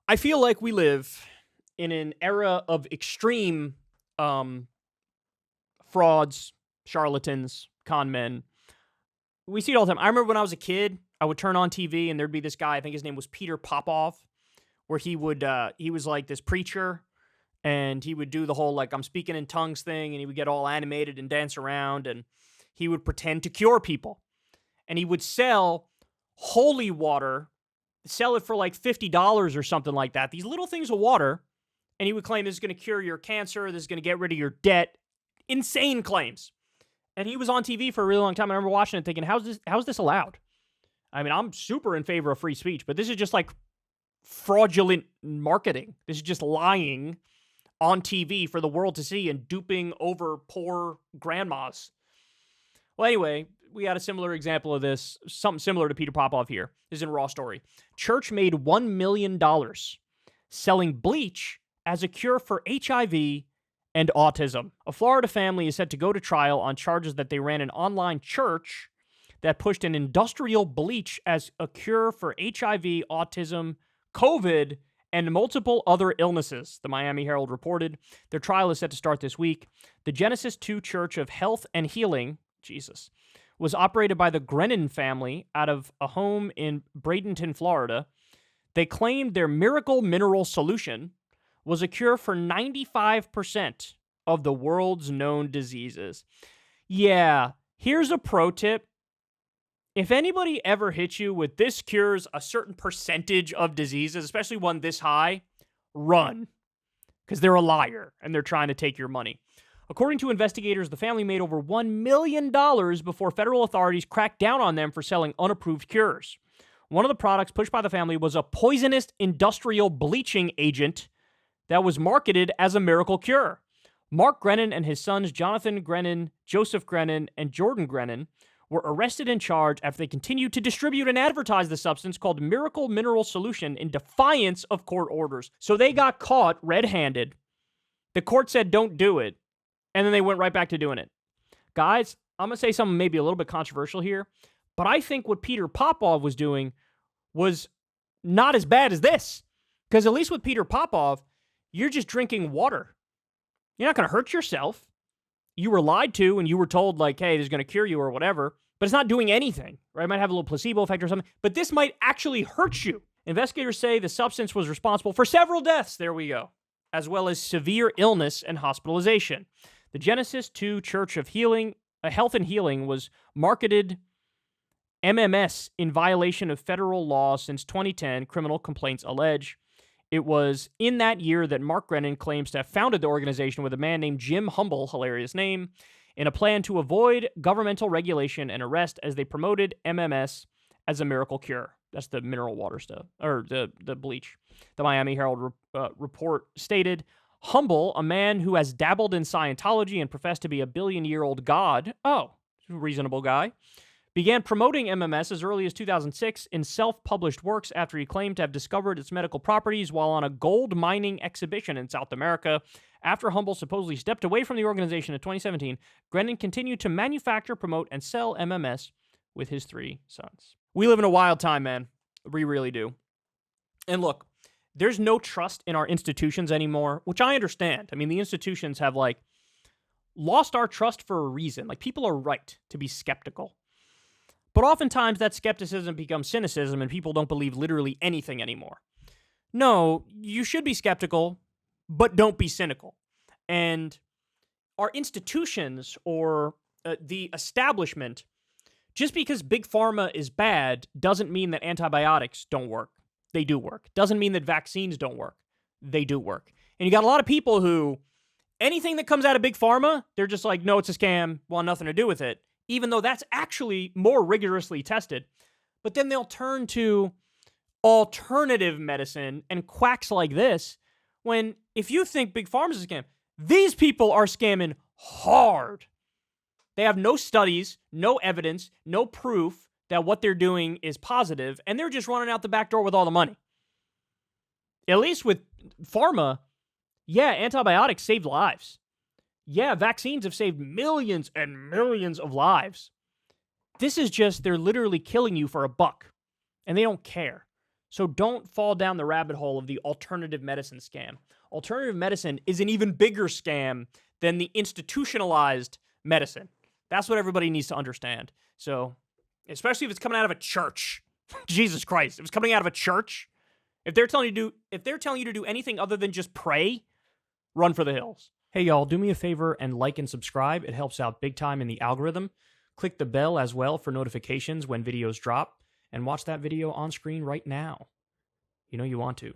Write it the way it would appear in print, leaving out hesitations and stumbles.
I feel like we live in an era of extreme frauds, charlatans, con men. We see it all the time. I remember when I was a kid, I would turn on TV and there'd be this guy, I think his name was Peter Popoff, where he was like this preacher and he would do the whole like I'm speaking in tongues thing and he would get all animated and dance around and he would pretend to cure people. And he would sell holy water, sell it for like $50 or something like that. These little things of water. And he would claim this is going to cure your cancer. This is going to get rid of your debt. Insane claims. And he was on TV for a really long time. I remember watching it thinking, how's this allowed? I mean, I'm super in favor of free speech, but this is just like fraudulent marketing. This is just lying on TV for the world to see and duping over poor grandmas. Well, anyway, we had a similar example of this, something similar to Peter Popoff here. This is in Raw Story. Church made $1 million selling bleach as a cure for HIV and autism. A Florida family is set to go to trial on charges that they ran an online church that pushed an industrial bleach as a cure for HIV, autism, COVID, and multiple other illnesses, the Miami Herald reported. Their trial is set to start this week. The Genesis 2 Church of Health and Healing, Jesus, was operated by the Grennan family out of a home in Bradenton, Florida. They claimed their miracle mineral solution was a cure for 95% of the world's known diseases. Yeah, here's a pro tip. If anybody ever hits you with this cures a certain percentage of diseases, especially one this high, run. Because they're a liar and they're trying to take your money. According to investigators, the family made over $1 million before federal authorities cracked down on them for selling unapproved cures. One of the products pushed by the family was a poisonous industrial bleaching agent that was marketed as a miracle cure. Mark Grennan and his sons Jonathan Grennan, Joseph Grennan, and Jordan Grennan were arrested and charged after they continued to distribute and advertise the substance called Miracle Mineral Solution in defiance of court orders. So they got caught red-handed. The court said don't do it, and then they went right back to doing it. Guys, I'm going to say something maybe a little bit controversial here, but I think what Peter Popoff was doing was not as bad as this. Because at least with Peter Popoff, you're just drinking water. You're not going to hurt yourself. You were lied to and you were told like, hey, this is going to cure you or whatever, but it's not doing anything, right? It might have a little placebo effect or something, but this might actually hurt you. Investigators say the substance was responsible for several deaths, there we go, as well as severe illness and hospitalization. The Genesis 2 Church of Health and Healing was marketed MMS in violation of federal law since 2010, criminal complaints allege. It was in that year that Mark Grennan claims to have founded the organization with a man named Jim Humble, hilarious name, in a plan to avoid governmental regulation and arrest as they promoted MMS as a miracle cure. That's the mineral water stuff, or the bleach. The Miami Herald report stated, Humble, a man who has dabbled in Scientology and professed to be a billion-year-old god, reasonable guy, began promoting MMS as early as 2006 in self-published works after he claimed to have discovered its medical properties while on a gold mining exhibition in South America. After Humble supposedly stepped away from the organization in 2017, Grennan continued to manufacture, promote, and sell MMS with his 3 sons. We live in a wild time, man. We really do. And look, there's no trust in our institutions anymore, which I understand. I mean, the institutions have, lost our trust for a reason. People are right to be skeptical. But oftentimes that skepticism becomes cynicism and people don't believe literally anything anymore. No, you should be skeptical, but don't be cynical. And our institutions or the establishment, just because big pharma is bad doesn't mean that antibiotics don't work. They do work. Doesn't mean that vaccines don't work. They do work. And you got a lot of people who, anything that comes out of big pharma, they're just like, no, it's a scam, want nothing to do with it. Even though that's actually more rigorously tested. But then they'll turn to alternative medicine and quacks like this, when if you think Big Pharma is a scam, these people are scamming hard. They have no studies, no evidence, no proof that what they're doing is positive, and they're just running out the back door with all the money. At least with pharma, yeah, antibiotics saved lives. Yeah, vaccines have saved millions and millions of lives. This is just, they're literally killing you for $1, and they don't care. So don't fall down the rabbit hole of the alternative medicine scam. Alternative medicine is an even bigger scam than the institutionalized medicine. That's what everybody needs to understand. So, especially if it's coming out of a church. Jesus Christ. If it's coming out of a church, if they're telling you to do anything other than just pray, run for the hills. Hey y'all, do me a favor and like and subscribe. It helps out big time in the algorithm. Click the bell as well for notifications when videos drop, and watch that video on screen right now. You know you want to.